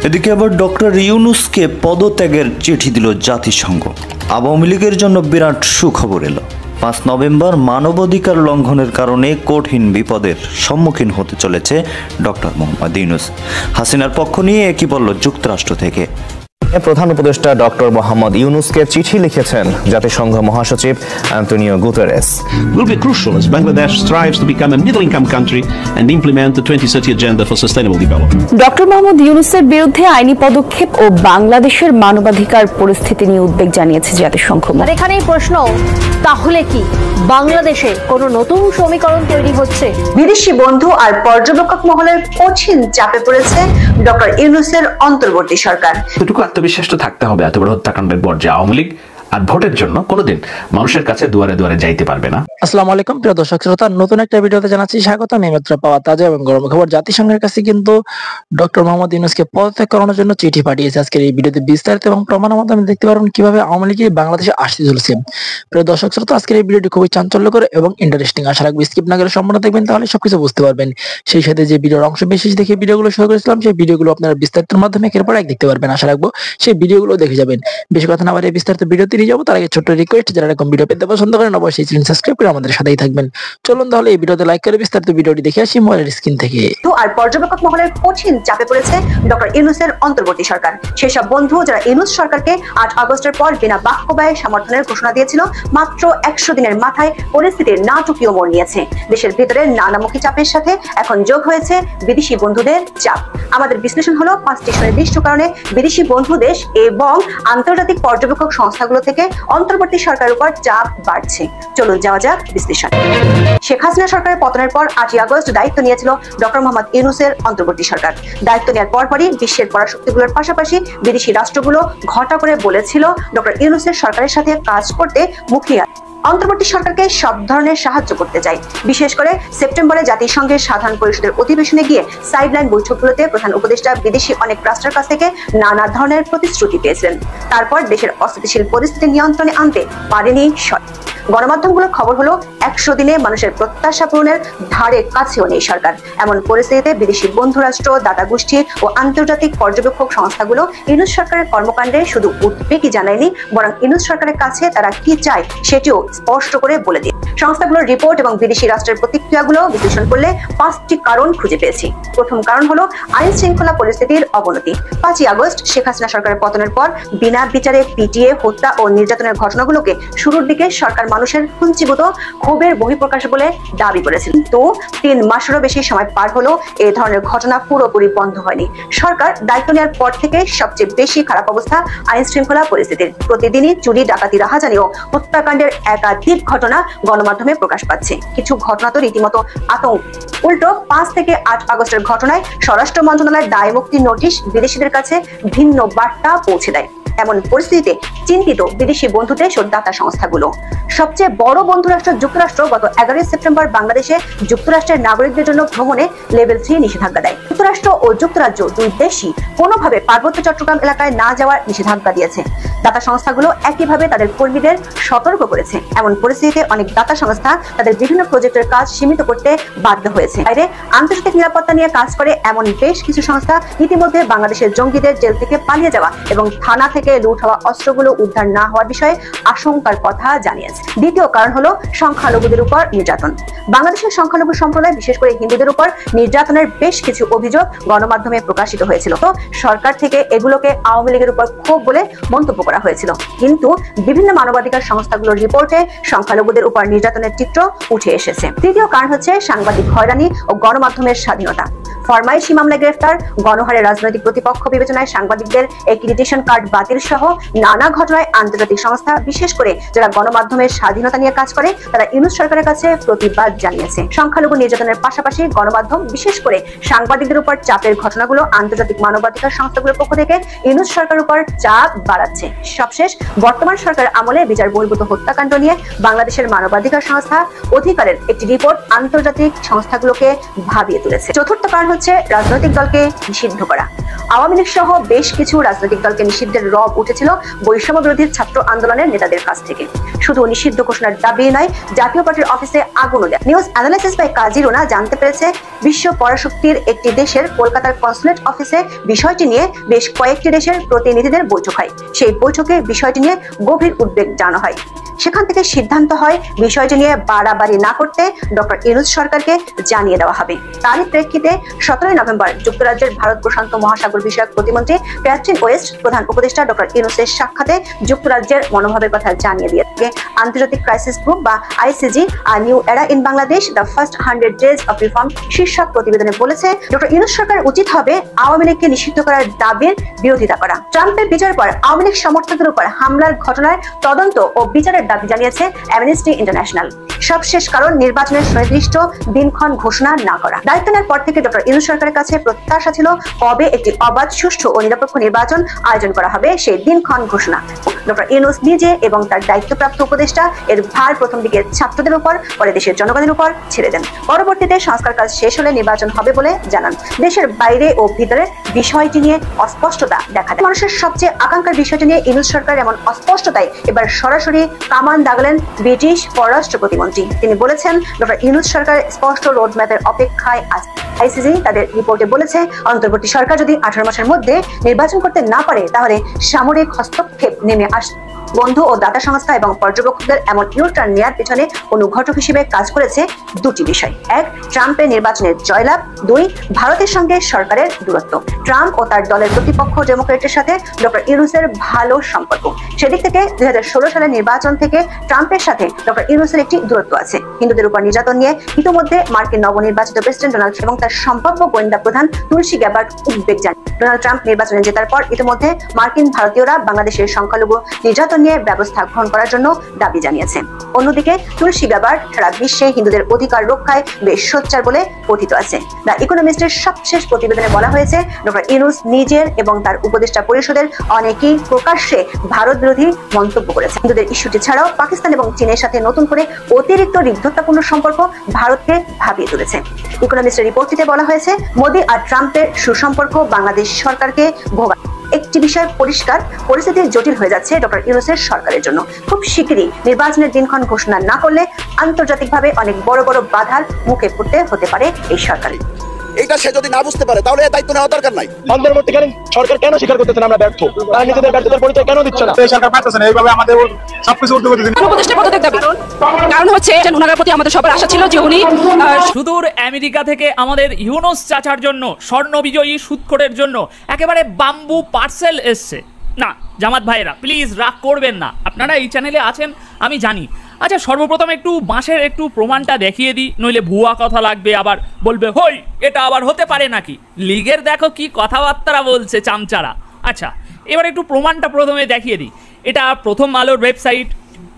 এদিকে আবার ডক্টর ইউনূসকে পদত্যাগের চিঠি দিল জাতিসংঘ। আওয়ামী লীগের জন্য বিরাট সুখবর এলো। 5 নভেম্বর মানবাধিকার লঙ্ঘনের কারণে কঠিন বিপদের সম্মুখীন হতে চলেছে ডক্টর মোহাম্মদ ইউনূস। হাসিনার পক্ষ নিয়ে একই বলল যুক্তরাষ্ট্র থেকে। প্রধান উপদেষ্টা ডক্টর মোহাম্মদ ইউনূসকে চিঠি লিখেছেন জাতিসংঘ মহাসচিব Antonio Guterres. Will be crucial as Bangladesh strives to become a middle-income country and implement the 2030 Agenda for Sustainable Development. Doctor Muhammad ইউনূসের বিরুদ্ধে আইনি পদক্ষেপ ও বাংলাদেশের মানবাধিকার পরিস্থিতি নিয়ে উদ্বেগ জানিয়েছে জাতিসংঘ। আর এখানেই প্রশ্ন, তাহলে কি বাংলাদেশে কোনো নতুন সমীকরণ তৈরি হচ্ছে? বিদেশি বন্ধু আর পর্যবেক্ষক মহলের কঠিন চাপে পড়েছে ডক্টর ইউনূসের অন্তর্বর্তী সরকার। এটুকু আত্মবিশ্বাস তো থাকতে হবে এত বড় হত্যাকাণ্ডের পর যে আওয়ামী লীগ আর ভোটের জন্য কোনোদিন মানুষের কাছে দুয়ারে দুয়ারে যাইতে পারবে না। আসসালামু আলাইকুম প্রিয় দর্শক শ্রোতা, নতুন একটা ভিডিওতে জানাচ্ছি স্বাগত। আমি মাত্র পাওয়া তাজা এবং গরম খবর। জাতিসংঘের কাছে কিন্তু ডক্টর মোহাম্মদ ইউনূসকে পদত্যাগ করানোর জন্য চিঠি পাঠিয়েছে। আজকের এই ভিডিওতে বিস্তারিত এবং প্রমাণের মাধ্যমে দেখতে পারবেন কিভাবে আওয়ামী লীগ বাংলাদেশে আসতে চলেছে। প্রিয় দর্শক শ্রোতা, আজকের এই ভিডিওটি খুবই চাঞ্চল্যকর এবং ইন্টারেস্টিং। আশা রাখবো স্কিপ না করে সম্পূর্ণ দেখবেন, তাহলে সবকিছু বুঝতে পারবেন। সেই সাথে যে ভিডিওর অংশ বিশেষ দেখে ভিডিওগুলো শুরু করেছিলাম, সেই ভিডিওগুলো আপনারা বিস্তারিতের মাধ্যমে একের পর এক দেখতে পারবেন। আশা রাখবো সেই ভিডিওগুলো দেখে যাবেন। বেশি কথা না বাড়িয়ে বিস্তারিত ভিডিওতে নিয়ে যাবো। তার আগে ছোট্ট রিকোয়েস্ট, যারা এরকম ভিডিও পেতে পছন্দ করেন অবশ্যই চ্যানেল সাবস্ক্রাইব করে আমাদের সাথেই থাকবেন। চলুন তাহলে এই ভিডিওতে লাইক করে বিস্তারিত ভিডিওটি দেখে আসি মোবাইলের স্ক্রিন থেকে। আর পর্যবেক্ষক মহলের কঠিন চাপে পড়েছে ডক্টর ইউনূসের অন্তর্বর্তী সরকার। সেসব বন্ধু যারা ইউনূস সরকারকে 8 আগস্টের পর বিনা বাক্যব্যয়ে সমর্থনের ঘোষণা দিয়েছিল, মাত্র 100 দিনের মাথায় পরিস্থিতির নাটকীয় মোড় নিয়েছে। দেশের ভিতরে নানামুখী চাপের সাথে এখন যোগ হয়েছে বিদেশি বন্ধুদের চাপ। আমাদের বিশ্লেষণ হলো 5টি সুনির্দিষ্ট কারণে বিদেশি বন্ধু দেশ এবং আন্তর্জাতিক পর্যবেক্ষক সংস্থাগুলো থেকে অন্তর্বর্তী সরকারের উপর চাপ বাড়ছে। চলুন যাওয়া যাক বিশ্লেষণ। শেখ হাসিনা সরকারের পতনের পর 8 আগস্ট দায়িত্ব নিয়েছিল ডক্টর মোহাম্মদ ইউনূসের অন্তর্বর্তী সরকার। দায়িত্ব নেওয়ার পরপরই বিশ্বের পরাশক্তিগুলোর পাশাপাশি বিদেশি রাষ্ট্রগুলো ঘটা করে বলেছিল ডক্টর ইউনূসের সরকারের সাথে কাজ করতে মুখিয়ে অন্তর্বর্তী সরকারকে সব ধরনের সাহায্য করতে চাই। বিশেষ করে সেপ্টেম্বরে জাতিসংঘের সাধারণ পরিষদের অধিবেশনে গিয়ে সাইডলাইন বৈঠকগুলোতে প্রধান উপদেষ্টা বিদেশি অনেক রাষ্ট্রের কাছ থেকে নানা ধরনের প্রতিশ্রুতি পেয়েছিলেন। তারপর দেশের অস্থিতিশীল পরিস্থিতি নিয়ন্ত্রণে আনতে পারেনি সরকার। গণমাধ্যমগুলোর খবর হলো 100 দিনে মানুষের প্রত্যাশা পূরণের ধারে কাছেও নেই সরকার। এমন পরিস্থিতিতে বিদেশি বন্ধু রাষ্ট্র, দাতা গোষ্ঠী ও আন্তর্জাতিক পর্যবেক্ষক সংস্থাগুলো ইউনূস সরকারের কর্মকাণ্ডে শুধু উদ্বেগই জানায়নি, বরং ইউনূস সরকারের কাছে তারা কি চায় সেটিও স্পষ্ট করে বলে দিয়ে সংস্থাগুলোর রিপোর্ট এবং বিদেশি রাষ্ট্রের প্রতিক্রিয়াগুলো বিশ্লেষণ করলে 5টি কারণ খুঁজে পেয়েছি। প্রথম কারণ হলো আইন শৃঙ্খলা পরিস্থিতির অবনতি। 5 আগস্ট শেখ হাসিনা সরকারের পতনের পর বিনা বিচারে পিটিএ, হত্যা ও নির্যাতনের ঘটনাগুলোকে শুরুর দিকে সরকার মানুষের পুঞ্জীভূত ক্ষোভের বহিঃপ্রকাশ বলে দাবি করেছিল। কিন্তু 3 মাসেরও বেশি সময় পার হলো এ ধরনের ঘটনা পুরোপুরি বন্ধ হয়নি। সরকার দায়িত্ব নেওয়ার পর থেকে সবচেয়ে বেশি খারাপ অবস্থা আইন শৃঙ্খলা পরিস্থিতির। প্রতিদিনই চুরি, ডাকাতি, রাহাজানি ও হত্যাকাণ্ডের একাধিক ঘটনা গণমাধ্যমে প্রকাশ পাচ্ছে। কিছু ঘটনা তো রীতিমতো আতঙ্ক। উল্টো 5 থেকে 8 আগস্টের ঘটনায় স্বরাষ্ট্র মন্ত্রণালয়ের দায় মুক্তি নোটিশ বিদেশিদের কাছে ভিন্ন বার্তা পৌঁছে দেয়। এমন পরিস্থিতিতে চিন্তিত বিদেশি বন্ধু দেশ ও দাতা সংস্থাগুলো। সবচেয়ে বড় বন্ধু রাষ্ট্র যুক্তরাষ্ট্র গত 11 সেপ্টেম্বর বাংলাদেশে যুক্তরাষ্ট্রের নাগরিকদের জন্য ভ্রমণে লেভেল 3 নিষেধাজ্ঞা দেয়। যুক্তরাষ্ট্র ও যুক্তরাজ্য দুই দেশই কোনোভাবে পার্বত্য চট্টগ্রাম এলাকায় না যাওয়ার নিষেধাজ্ঞা দিয়েছে। দাতা সংস্থাগুলো একইভাবে তাদের কর্মীদের সতর্ক করেছে। এমন পরিস্থিতিতে অনেক দাতা সংস্থা তাদের বিভিন্ন প্রজেক্টের কাজ সীমিত করতে বাধ্য হয়েছে। বাইরে আন্তর্জাতিক নিরাপত্তা নিয়ে কাজ করে এমন বেশ কিছু সংস্থা ইতিমধ্যে বাংলাদেশের জঙ্গিদের জেল থেকে পালিয়ে যাওয়া এবং থানা থেকে লুট হওয়া অস্ত্রগুলো উদ্ধার না হওয়ার বিষয়ে আশঙ্কার কথা জানিয়েছে। দ্বিতীয় কারণ হলো সংখ্যালঘুদের উপর নির্যাতন। বাংলাদেশের সংখ্যালঘু সম্প্রদায়, বিশেষ করে হিন্দুদের উপর নির্যাতনের বেশ কিছু অভিযোগ গণমাধ্যমে প্রকাশিত হয়েছিল। তো সরকার থেকে এগুলোকে আওয়ামী লীগের উপর ক্ষোভ বলে মন্তব্য করা হয়েছিল। কিন্তু বিভিন্ন মানবাধিকার সংস্থাগুলোর রিপোর্টে সংখ্যালঘুদের উপর নির্যাতনের চিত্র উঠে এসেছে। তৃতীয় কারণ হচ্ছে সাংবাদিক হয়রানি ও গণমাধ্যমের স্বাধীনতা। ফরমাইশি মামলায় গ্রেফতার, গণহারে রাজনৈতিক প্রতিপক্ষ বিবেচনায় সাংবাদিকদের এক্রিডিটেশন কার্ড বাতিল সহ নানা ঘটনায় আন্তর্জাতিক সংস্থা, বিশেষ করে যারা গণমাধ্যমের স্বাধীনতা নিয়ে কাজ করে, তারা ইউনূস সরকারের কাছে প্রতিবাদ জানিয়েছে। সংখ্যালঘু নির্যাতনের পাশাপাশি গণমাধ্যম, বিশেষ করে সাংবাদিকদের উপর চাপের ঘটনাগুলো আন্তর্জাতিক মানবাধিকার সংস্থাগুলোর পক্ষ থেকে ইউনূস সরকারের উপর চাপ বাড়াচ্ছে। সবশেষ বর্তমান সরকার আমলে বিচার বহির্ভূত হত্যাকাণ্ড নিয়ে বাংলাদেশের মানবাধিকার সংস্থা অধিকারের একটি রিপোর্ট আন্তর্জাতিক সংস্থাগুলোকে ভাবিয়ে তুলেছে। চতুর্থ কারণ হচ্ছে রাজনৈতিক দলকে নিষিদ্ধ করা। আওয়ামী লীগ সহ বেশ কিছু রাজনৈতিক দলকে নিষিদ্ধের রব উঠেছিল বৈষম্য বিরোধী ছাত্র আন্দোলনের নেতাদের কাছ থেকে। শুধু নিষিদ্ধ ঘোষণার দাবি নয়, জাতীয় পার্টির অফিসে আগুনও দেয়। নিউজ অ্যানালাইসিস বাই কাজী রুনা জানতে পেরেছে বিশ্ব পরাশক্তির একটি দেশের কলকাতার কনসুলেট অফিসে বিষয়টি নিয়ে বেশ কয়েকটি দেশের প্রতিনিধিদের বৈঠক হয়। সেই বৈঠকে বিষয়টি নিয়ে গভীর উদ্বেগ জানানো হয়। সেখান থেকে সিদ্ধান্ত হয় বিষয়টি নিয়ে বাড়াবাড়ি না করতে ডক্টর ইউনূস সরকারকে জানিয়ে দেওয়া হবে। তারই প্রেক্ষিতে 17 নভেম্বর যুক্তরাজ্যের ভারত প্রশান্ত মহাসাগর বিষয়ক প্রতিমন্ত্রী ক্যাথরিন ওয়েস্ট প্রধান উপদেষ্টা ডক্টর ইউনূসের সাক্ষাতে যুক্তরাজ্যের মনোভাবের কথা জানিয়ে দিয়েছে। আন্তর্জাতিক ক্রাইসিস গ্রুপ বা আইসিজি আর নিউ এরা in Bangladesh the first 100 days of reform শীর্ষক প্রতিবেদনে বলেছে ডক্টর ইউনূস সরকার উচিত হবে আওয়ামী লীগকে নিষিদ্ধ করার দাবির বিরোধিতা করা। ট্রাম্পের বিজয়ের পর আওয়ামী লীগ সমর্থকদের উপর হামলার ঘটনার তদন্ত ও বিচারের দাবি জানিয়েছে অ্যামনেস্টি ইন্টারন্যাশনাল। সবশেষ কারণ নির্বাচনের সুনির্দিষ্ট দিনক্ষণ ঘোষণা না করা। দায়িত্ব নেওয়ার পর থেকে ডক্টর ইউনূস সরকারের কাছে প্রত্যাশা ছিল কবে একটি অবাধ, সুষ্ঠু ও নিরপেক্ষ নির্বাচন আয়োজন করা হবে সেই দিনক্ষণ ঘোষণা। ডক্টর ইউনূস নিজে এবং তার দায়িত্বপ্রাপ্ত উপদেষ্টা এর ভার প্রথম দিকে ছাত্রদের উপর, পরে দেশের জনগণের উপর ছেড়ে দেন। পরবর্তীতে সংস্কার কাজ শেষ হলে নির্বাচন হবে বলে জানান। দেশের বাইরে ও ভিতরে বিষয়টি নিয়ে অস্পষ্টতা দেখা দেয়। মানুষের সবচেয়ে আকাঙ্ক্ষার বিষয়টি নিয়ে ইউনূস সরকার এমন অস্পষ্টতায় এবার সরাসরি কামান দাগলেন ব্রিটিশ পররাষ্ট্র প্রতিমন্ত্রী। তিনি বলেছেন ডক্টর ইউনূস সরকার স্পষ্ট রোডম্যাপের অপেক্ষায় আছে। আইসিজি তাদের রিপোর্টে বলেছে অন্তর্বর্তী সরকার যদি 18 মাসের মধ্যে নির্বাচন করতে না পারে তাহলে সামরিক হস্তক্ষেপ নেমে আসবে। বন্ধু ও দাতা সংস্থা এবং পর্যবেক্ষকদের এমন ইউটার্ন নেওয়ার পেছনে অনুঘটক হিসেবে কাজ করেছে দুটি বিষয়। এক, ট্রাম্পের নির্বাচনের জয়লাভ। দুই, ভারতের সঙ্গে সরকারের দূরত্ব। ট্রাম্প ও তার দলের প্রতিপক্ষ ডেমোক্রেটের সাথে ডক্টর ইউনূসের ভালো সম্পর্ক। সেদিক থেকে 2016 সালের নির্বাচন থেকে ট্রাম্পের সাথে ডক্টর ইউনূসের একটি দূরত্ব আছে। হিন্দুদের উপর নির্যাতন নিয়ে ইতিমধ্যে মার্কিন নবনির্বাচিত প্রেসিডেন্ট ডোনাল্ড এবং তার সম্ভাব্য গোয়েন্দা প্রধান তুলসী গ্যাবার্ড উদ্বেগ জানান। ডোনাল্ড ট্রাম্প নির্বাচনে জেতার পর ইতিমধ্যে মার্কিন ভারতীয়রা বাংলাদেশের সংখ্যালঘু নির্যাতন নিয়ে ব্যবস্থা গ্রহণ করার জন্য দাবি জানিয়েছে। অন্যদিকে তুলসী গ্যাবার্ড সারা বিশ্বে হিন্দুদের অধিকার রক্ষায় বেশ সোচ্চার বলে কথিত আছে। দ্য ইকোনমিস্টের সবশেষ প্রতিবেদনে বলা হয়েছে ডক্টর ইউনূস নিজের এবং তার উপদেষ্টা পরিষদের অনেকেই প্রকাশ্যে ভারত বিরোধী মন্তব্য করেছে। হিন্দুদের ইস্যুটি ছাড়াও পাকিস্তান এবং চীনের সাথে নতুন করে অতিরিক্ত ঋদ্ধতাপূর্ণ সম্পর্ক ভারতকে ভাবিয়ে তুলেছে। ইকোনমিস্টের রিপোর্টটিতে বলা হয়েছে মোদি আর ট্রাম্পের সুসম্পর্ক বাংলাদেশ সরকারকে ভোগা। একটি বিষয় পরিষ্কার, পরিস্থিতি জটিল হয়ে যাচ্ছে ডক্টর ইউনূসের সরকারের জন্য। খুব শিগগিরই নির্বাচনের দিনক্ষণ ঘোষণা না করলে আন্তর্জাতিকভাবে অনেক বড় বড় বাধার মুখে পড়তে হতে পারে এই সরকারের। এটা সে যদি না বুঝতে পারে তাহলে দায়িত্ব নেওয়া দরকার নাই। অন্তর্বর্তীকালীন সরকার কেন স্বীকার করতেছেন আমরা ব্যর্থ? তারা নিজেদের ব্যর্থতার পরিচয় কেন দিচ্ছে না? এই সরকার পারতেছে না, এইভাবে আমাদের সবকিছু উল্টো করে দিচ্ছেন। উপদেষ্টা পদত্যাগ দাবি, কারণ হচ্ছে ওনার প্রতি আমাদের সবার আশা ছিল যে উনি সুদূর আমেরিকা থেকে আমাদের ইউনূস চাচার জন্য, স্বর্ণ বিজয়ী সুদখোরের জন্য একেবারে বাম্বু পার্সেল এসছে। না জামাত ভাইরা প্লিজ রাগ করবেন না, আপনারা এই চ্যানেলে আছেন আমি জানি। আচ্ছা সর্বপ্রথম একটু বাঁশের একটু প্রমাণটা দেখিয়ে দিই, নইলে ভুয়া কথা লাগবে, আবার বলবে হই এটা আবার হতে পারে নাকি। লীগের দেখো কি কথাবার্তা বলছে চামচারা। আচ্ছা এবার একটু প্রমাণটা প্রথমে দেখিয়ে দিই। এটা প্রথম আলোর ওয়েবসাইট,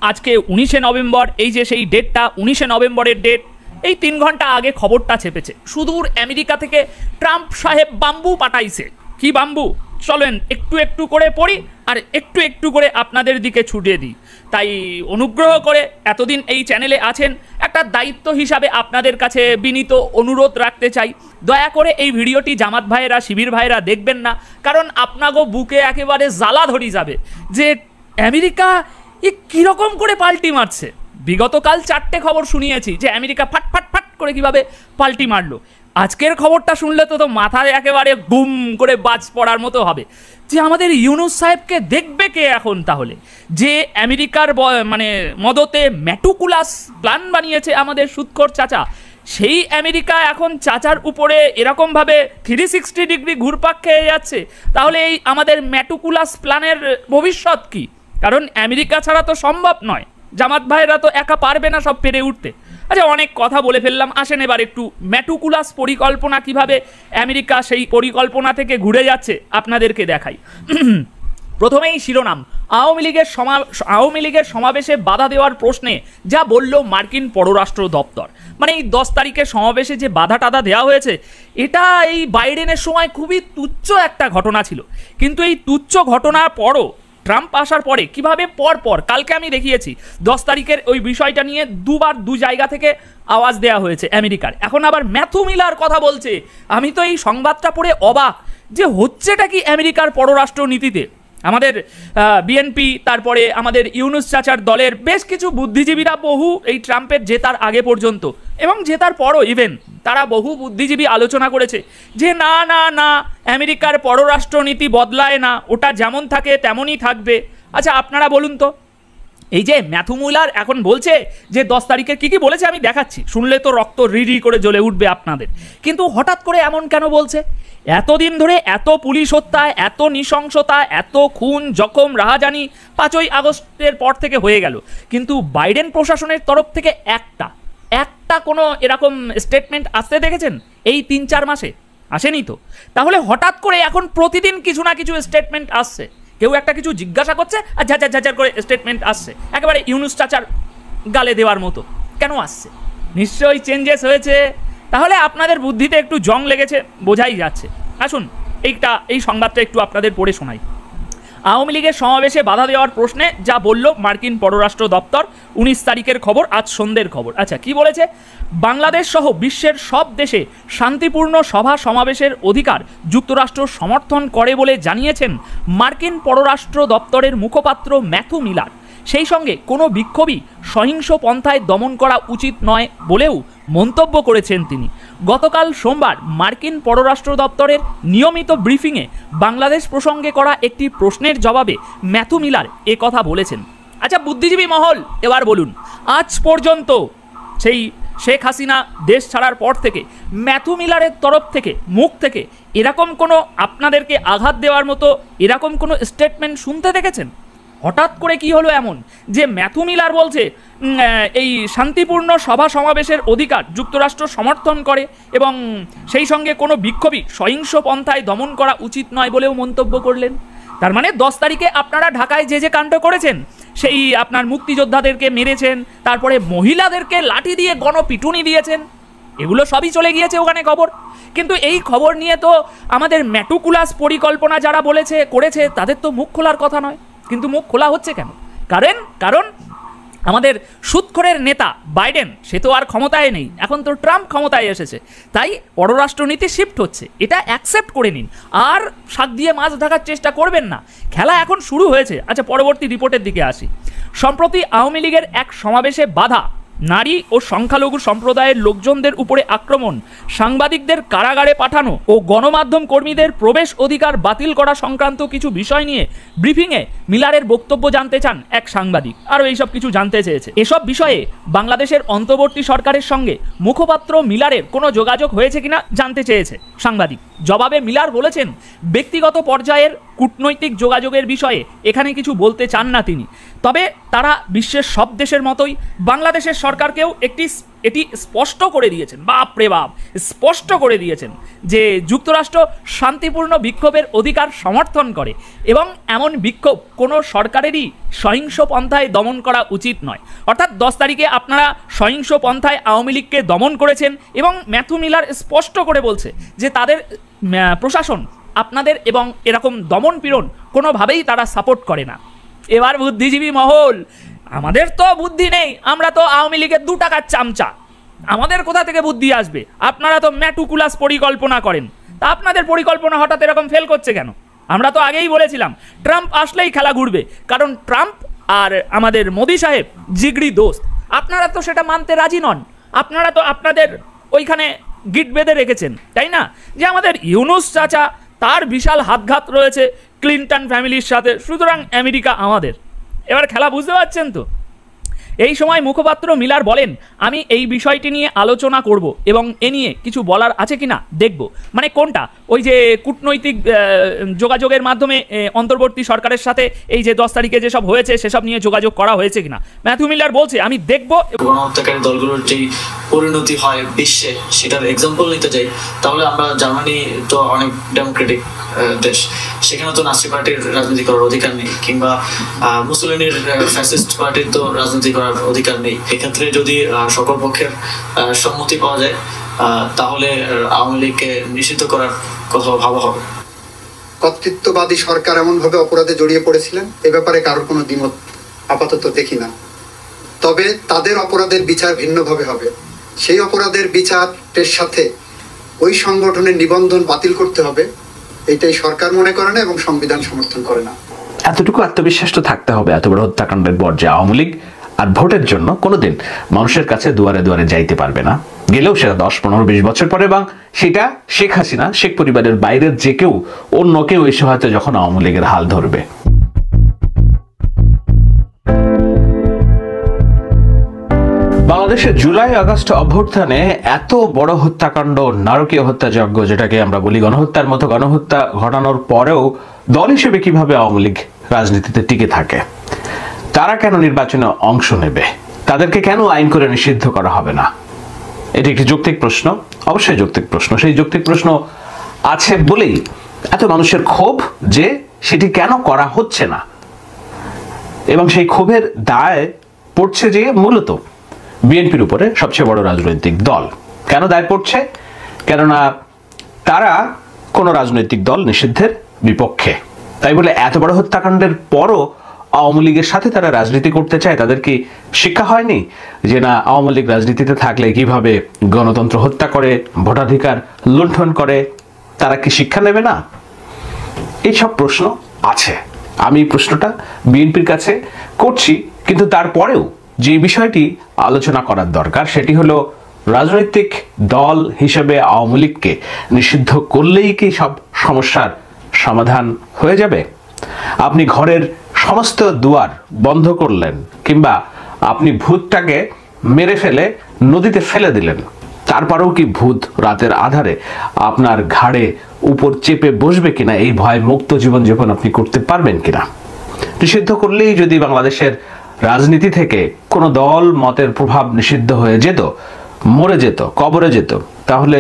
আজকে 19শে নভেম্বর, এই যে সেই ডেটটা 19শে নভেম্বরের ডেট, এই 3 ঘন্টা আগে খবরটা ছেপেছে। সুদূর আমেরিকা থেকে ট্রাম্প সাহেব বাম্বু পাঠাইছে। কি বাম্বু? চলেন একটু একটু করে পড়ি আর একটু একটু করে আপনাদের দিকে ছুটিয়ে দিই। তাই অনুগ্রহ করে এতদিন এই চ্যানেলে আছেন, একটা দায়িত্ব হিসাবে আপনাদের কাছে বিনীত অনুরোধ রাখতে চাই, দয়া করে এই ভিডিওটি জামাত ভাইয়েরা, শিবির ভাইয়েরা দেখবেন না, কারণ আপনাগো বুকে একেবারে জ্বালা ধরি যাবে যে আমেরিকা কীরকম করে পাল্টি মারছে। বিগতকাল 4টে খবর শুনিয়েছি যে আমেরিকা ফাট ফাট ফাট করে কীভাবে পাল্টি মারলো। আজকের খবরটা শুনলে তো মাথায় একেবারে গুম করে বাজ পড়ার মতো হবে যে আমাদের ইউনূস সাহেবকে দেখবে কে এখন তাহলে, যে আমেরিকার মানে মদতে ম্যাটুকুলাস প্ল্যান বানিয়েছে আমাদের সুদখোর চাচা, সেই আমেরিকা এখন চাচার উপরে এরকমভাবে 360 ডিগ্রি ঘুরপাক খেয়ে যাচ্ছে। তাহলে এই আমাদের ম্যাটুকুলাস প্ল্যানের ভবিষ্যৎ কি? কারণ আমেরিকা ছাড়া তো সম্ভব নয়, জামাত ভাইরা তো একা পারবে না সব পেরে উঠতে। আচ্ছা অনেক কথা বলে ফেললাম, আসেন এবার একটু ম্যাটুকুলাস পরিকল্পনা কিভাবে আমেরিকা সেই পরিকল্পনা থেকে ঘুরে যাচ্ছে আপনাদেরকে দেখাই। প্রথমেই শিরোনাম, আওয়ামী লীগের সমাবেশে বাধা দেওয়ার প্রশ্নে যা বলল মার্কিন পররাষ্ট্র দপ্তর। মানে এই 10 তারিখের সমাবেশে যে বাধা টাধা দেওয়া হয়েছে, এটা এই বাইডেনের সময় খুবই তুচ্ছ একটা ঘটনা ছিল, কিন্তু এই তুচ্ছ ঘটনার পরও ট্রাম্প আসার পরে কিভাবে পরপর, কালকে আমি দেখিয়েছি 10 তারিখের ওই বিষয়টা নিয়ে দুবার দু জায়গা থেকে আওয়াজ দেওয়া হয়েছে আমেরিকার। এখন আবার ম্যাথু মিলার কথা বলছে। আমি তো এই সংবাদটা পড়ে অবাক যে হচ্ছেটা কি আমেরিকার পররাষ্ট্র নীতিতে। আমাদের বিএনপি, তারপরে আমাদের ইউনুস চাচার দলের বেশ কিছু বুদ্ধিজীবীরা বহু এই ট্রাম্পের জেতার আগে পর্যন্ত এবং জেতার পরও ইভেন তারা বহু বুদ্ধিজীবী আলোচনা করেছে যে না না না, আমেরিকার পররাষ্ট্রনীতি বদলায় না, ওটা যেমন থাকে তেমনই থাকবে। আচ্ছা আপনারা বলুন তো, এই যে ম্যাথু মুলার এখন বলছে যে 10 তারিখের কী কী বলেছে আমি দেখাচ্ছি, শুনলে তো রক্ত রিরি করে জ্বলে উঠবে আপনাদের, কিন্তু হঠাৎ করে এমন কেন বলছে? এতদিন ধরে এত পুলিশ হত্যা, এত নৃশংসতা, এত খুন জখম রাহাজানি 5ই আগস্টের পর থেকে হয়ে গেল, কিন্তু বাইডেন প্রশাসনের তরফ থেকে একটা কোনো এরকম স্টেটমেন্ট আসতে দেখেছেন এই 3-4 মাসে? আসেনি তো। তাহলে হঠাৎ করে এখন প্রতিদিন কিছু না কিছু স্টেটমেন্ট আসছে, কেউ একটা কিছু জিজ্ঞাসা করছে আর ঝাঁঝার ঝাঁঝার করে স্টেটমেন্ট আসছে, একেবারে ইউনুস চাচার গালে দেওয়ার মতো। কেন আসছে? নিশ্চয়ই চেঞ্জেস হয়েছে। তাহলে আপনাদের বুদ্ধিতে একটু জং লেগেছে, বোঝাই যাচ্ছে। আসুন এই সংবাদটা একটু আপনাদের পড়ে শোনাই। আওয়ামী লীগের সমাবেশে বাধা দেওয়ার প্রশ্নে যা বলল মার্কিন পররাষ্ট্র দপ্তর, 19 তারিখের খবর, আজ সন্ধ্যের খবর। আচ্ছা কি বলেছে? বাংলাদেশ সহ বিশ্বের সব দেশে শান্তিপূর্ণ সভা সমাবেশের অধিকার যুক্তরাষ্ট্র সমর্থন করে বলে জানিয়েছেন মার্কিন পররাষ্ট্র দপ্তরের মুখপাত্র ম্যাথু মিলার। সেই সঙ্গে কোনো বিক্ষোভই সহিংস পন্থায় দমন করা উচিত নয় বলেও মন্তব্য করেছেন তিনি। গতকাল সোমবার মার্কিন পররাষ্ট্র দপ্তরের নিয়মিত ব্রিফিংয়ে বাংলাদেশ প্রসঙ্গে করা একটি প্রশ্নের জবাবে ম্যাথু মিলার এ কথা বলেছেন। আচ্ছা বুদ্ধিজীবী মহল এবার বলুন, আজ পর্যন্ত সেই শেখ হাসিনা দেশ ছাড়ার পর থেকে ম্যাথু মিলারের তরফ থেকে মুখ থেকে এরকম কোনো আপনাদেরকে আঘাত দেওয়ার মতো এরকম কোনো স্টেটমেন্ট শুনতে দেখেছেন? হঠাৎ করে কি হলো এমন যে ম্যাথু মিলার বলছে এই শান্তিপূর্ণ সভা সমাবেশের অধিকার যুক্তরাষ্ট্র সমর্থন করে এবং সেই সঙ্গে কোনো বিক্ষোভী সহিংস পন্থায় দমন করা উচিত নয় বলেও মন্তব্য করলেন। তার মানে 10 তারিখে আপনারা ঢাকায় যে কাণ্ড করেছেন, সেই আপনার মুক্তিযোদ্ধাদেরকে মেরেছেন, তারপরে মহিলাদেরকে লাঠি দিয়ে গণপিটুনি দিয়েছেন, এগুলো সবই চলে গিয়েছে ওখানে খবর। কিন্তু এই খবর নিয়ে তো আমাদের ম্যাটুকুলাস পরিকল্পনা যারা করেছে তাদের তো মুখ খোলার কথা নয়, কিন্তু মুখ খোলা হচ্ছে কেন? কারণ আমাদের সুদখোরের নেতা বাইডেন সে তো আর ক্ষমতায় নেই, এখন তো ট্রাম্প ক্ষমতায় এসেছে, তাই পররাষ্ট্রনীতি শিফট হচ্ছে, এটা অ্যাকসেপ্ট করে নিন, আর শাক দিয়ে মাছ ঢাকার চেষ্টা করবেন না, খেলা এখন শুরু হয়েছে। আচ্ছা পরবর্তী রিপোর্টের দিকে আসি। সম্প্রতি আওয়ামী লীগের এক সমাবেশে বাধা, নারী ও সংখ্যালঘু সম্প্রদায়ের লোকজনদের উপরে আক্রমণ, সাংবাদিকদের কারাগারে পাঠানো ও গণমাধ্যম কর্মীদের প্রবেশ অধিকার বাতিল করা সংক্রান্ত কিছু বিষয় নিয়ে ব্রিফিংয়ে মিলারের বক্তব্য জানতে চান এক সাংবাদিক, আরও এইসব কিছু জানতে চেয়েছে। এসব বিষয়ে বাংলাদেশের অন্তর্বর্তী সরকারের সঙ্গে মুখপাত্র মিলারের কোনো যোগাযোগ হয়েছে কিনা জানতে চেয়েছে সাংবাদিক। জবাবে মিলার বলেছেন ব্যক্তিগত পর্যায়ের কূটনৈতিক যোগাযোগের বিষয়ে এখানে কিছু বলতে চান না তিনি, তবে তারা বিশ্বের সব দেশের মতোই বাংলাদেশের সরকারকেও এটি স্পষ্ট করে দিয়েছেন, বাপরে বাপ, স্পষ্ট করে দিয়েছেন যে যুক্তরাষ্ট্র শান্তিপূর্ণ বিক্ষোভের অধিকার সমর্থন করে এবং এমন বিক্ষোভ কোনো সরকারেরই সহিংস পন্থায় দমন করা উচিত নয়। অর্থাৎ 10 তারিখে আপনারা সহিংস পন্থায় আওয়ামী লীগকে দমন করেছেন এবং ম্যাথু মিলার স্পষ্ট করে বলছে যে তাদের প্রশাসন আপনাদের এবং এরকম দমন পীড়ন কোনোভাবেই তারা সাপোর্ট করে না। এবার বুদ্ধিজীবী মহল, আমাদের তো বুদ্ধি নেই, আমরা তো আওয়ামী লীগের 2 টাকার চামচা, আমাদের কোথা থেকে বুদ্ধি আসবে? আপনারা তো ম্যাটুকুলাস পরিকল্পনা করেন, তা আপনাদের পরিকল্পনা হঠাৎ এরকম ফেল করছে কেন? আমরা তো আগেই বলেছিলাম ট্রাম্প আসলেই খেলা ঘুরবে, কারণ ট্রাম্প আর আমাদের মোদি সাহেব জিগরি দোস্ত। আপনারা তো সেটা মানতে রাজি নন, আপনারা তো আপনাদের ওইখানে গিট বেঁধে রেখেছেন, তাই না? যে আমাদের ইউনুস চাচা তার বিশাল হাতঘাত রয়েছে ক্লিন্টন ফ্যামিলির সাথে, সুতরাং আমেরিকা আমাদের। এবার খেলা বুঝতে পারছেন তো? এই সময় মুখপাত্র মিলার বলেন, আমি এই বিষয়টি নিয়ে আলোচনা করব এবং এ নিয়ে কিছু বলার আছে কিনা দেখব। মানে কোনটা? ওই যে কূটনৈতিক যোগাযোগের মাধ্যমে অন্তর্বর্তী সরকারের সাথে এই যে 10 তারিখে যেসব হয়েছে সেসব নিয়ে যোগাযোগ করা হয়েছে কিনা। ম্যাথু মিলার বলছে আমি দেখব। গণহত্যাকারী দলগুলোর যে পরিণতি হয় বিশ্বে, সেটার এক্সাম্পল নিতে চাই, তাহলে আমরা জার্মানি তো অনেক ডেমোক্রেটিক দেশ, সেখানে তো নাৎসি পার্টির রাজনীতি করার অধিকার নেই, কিংবা মুসলিনের ফ্যাসিস্ট পার্টির তো রাজনীতি করার অধিকার নেই। এক্ষেত্রে যদি সকল পক্ষের সম্মতি পাওয়া যায় তাহলে আওয়ামী লীগকে নিষিদ্ধ করার কথা ভাবা হবে। কর্তৃত্ববাদী সরকার এমনভাবে অপরাধে জড়িয়ে পড়েছিলেন, এ ব্যাপারে কারোর কোনো দ্বিমত আপাতত দেখি না। তবে তাদের অপরাধের বিচার ভিন্নভাবে হবে। সেই অপরাধের বিচারের সাথে ওই সংগঠনের নিবন্ধন বাতিল করতে হবে এটাই সরকার মনে করে না এবং সংবিধান সমর্থন করে না। এতটুকু আত্মবিশ্বাস তো থাকতে হবে এত বড় হত্যাকাণ্ডের পর যে আওয়ামী লীগ আর ভোটের জন্য কোনোদিন মানুষের কাছে দুয়ারে দুয়ারে যাইতে পারবে না, গেলেও সেটা 10, 15, 20 বছর পরে, এবং সেটা শেখ হাসিনা, শেখ পরিবারের বাইরের যে কেউ অন্য কেউ এসে হয়তো যখন আওয়ামী লীগের হাল ধরবে। বাংলাদেশের জুলাই আগস্ট অভ্যুত্থানে এত বড় হত্যাকাণ্ড, নারকীয় হত্যাযজ্ঞ যেটাকে আমরা বলি, গণহত্যার মতো গণহত্যা ঘটানোর পরেও দল হিসেবে কিভাবে আওয়ামী লীগ রাজনীতিতে টিকে থাকে? তারা কেন নির্বাচনে অংশ নেবে? তাদেরকে কেন আইন করে নিষিদ্ধ করা হবে না? এটি একটি যৌক্তিক প্রশ্ন, অবশ্যই যৌক্তিক প্রশ্ন। সেই যৌক্তিক প্রশ্ন আছে বলেই এত মানুষের ক্ষোভ যে সেটি কেন করা হচ্ছে না, এবং সেই ক্ষোভের দায় পড়ছে যে মূলত বিএনপির উপরে, সবচেয়ে বড় রাজনৈতিক দল। কেন দায় পড়ছে? কেননা তারা কোনো রাজনৈতিক দল নিষিদ্ধের বিপক্ষে। তাই বলে এত বড় হত্যাকাণ্ডের পরও আওয়ামী লীগের সাথে তারা রাজনীতি করতে চায়। তাদের কি শিক্ষা হয়নি যে না, আওয়ামী লীগ রাজনীতিতে থাকলে কিভাবে গণতন্ত্র হত্যা করে, ভোটাধিকার লুণ্ঠন করে? তারা কি শিক্ষা নেবে না? এইসব প্রশ্ন আছে। আমি প্রশ্নটা বিএনপির কাছে করছি, কিন্তু তারপরেও যে বিষয়টি আলোচনা করার দরকার সেটি হলো, রাজনৈতিক দল হিসেবে আওয়ামী লীগকে নিষিদ্ধ করলেই কি সব সমস্যার সমাধান হয়ে যাবে? আপনি ঘরের সমস্ত দুয়ার বন্ধ করলেন, কিংবা আপনি ভূতটাকে মেরে ফেলে নদীতে ফেলে দিলেন, তারপরেও কি ভূত রাতের আধারে আপনার ঘাড়ে উপর চেপে বসবে কিনা, এই ভয় মুক্ত জীবনযাপন আপনি করতে পারবেন কিনা? নিষিদ্ধ করলেই যদি বাংলাদেশের রাজনীতি থেকে কোনো দল মতের প্রভাব নিষিদ্ধ হয়ে যেত, মরে যেত, কবরে যেত, তাহলে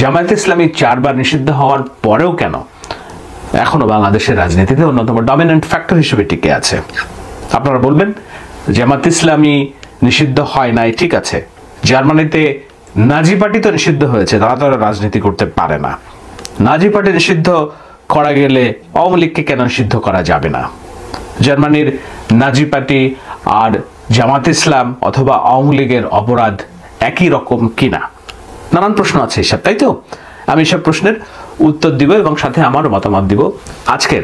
জামায়াতে ইসলামী 4 বার নিষিদ্ধ হওয়ার পরেও কেন এখনো বাংলাদেশের রাজনীতিতে অন্যতম ডমিনেন্ট ফ্যাক্টর হিসেবে টিকে আছে? আপনারা বলবেন জামায়াতে ইসলামী নিষিদ্ধ হয় নাই, ঠিক আছে, জার্মানিতে নাজি পার্টি তো নিষিদ্ধ হয়েছে, তারা তো রাজনীতি করতে পারে না। নাজি পার্টি নিষিদ্ধ করা গেলে আওয়ামী লীগকে কেন নিষিদ্ধ করা যাবে না? জার্মানির নাজি পার্টি আর জামাত ইসলাম অথবা আওয়ামী লীগের অপরাধ একই রকম কিনা? নানান প্রশ্ন আছে এসব, তাই তো? আমি এসব প্রশ্নের উত্তর দিব এবং সাথে আমারও মতামত দিব। আজকের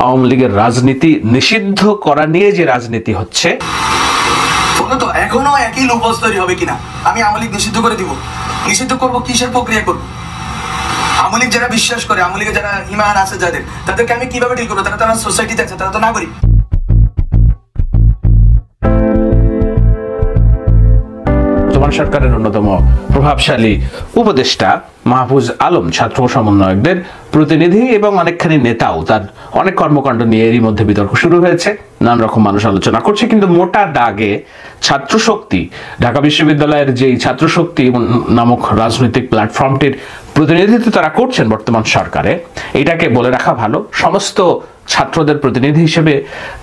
আওয়ামী লীগের রাজনীতি নিষিদ্ধ করা নিয়ে যে রাজনীতি হচ্ছে, তো এখনো একই লুপহোল তৈরি হবে কিনা? আমি আওয়ামী লীগ নিষিদ্ধ করে দিব। নিষিদ্ধ করব, কিসের প্রক্রিয়া করব? আওয়ামী লীগ যারা বিশ্বাস করে, আওয়ামী লীগের যারা ইমান আছে যাদের, তাদেরকে আমি কিভাবে ডিল করবো? তারা তো আমার সোসাইটিতে আছে, তারা তো নাগরিক। সরকারের অন্যতম প্রভাবশালী উপদেষ্টা মাহফুজ আলম ছাত্র সমন্বয়কদের প্রতিনিধি এবং অনেকখানি নেতাও, তার অনেক কর্মকাণ্ড নিয়ে এরই মধ্যে বিতর্ক শুরু হয়েছে, নানা রকম মানুষ আলোচনা করছে। কিন্তু মোটা দাগে ছাত্র শক্তি, ঢাকা বিশ্ববিদ্যালয়ের যে ছাত্র শক্তি নামক রাজনৈতিক প্ল্যাটফর্মটির প্রতিনিধিত্ব তারা করছেন বর্তমান সরকারে, এটাকে বলে রাখা ভালো। সমস্ত ছাত্রদের প্রতিনিধি হিসেবে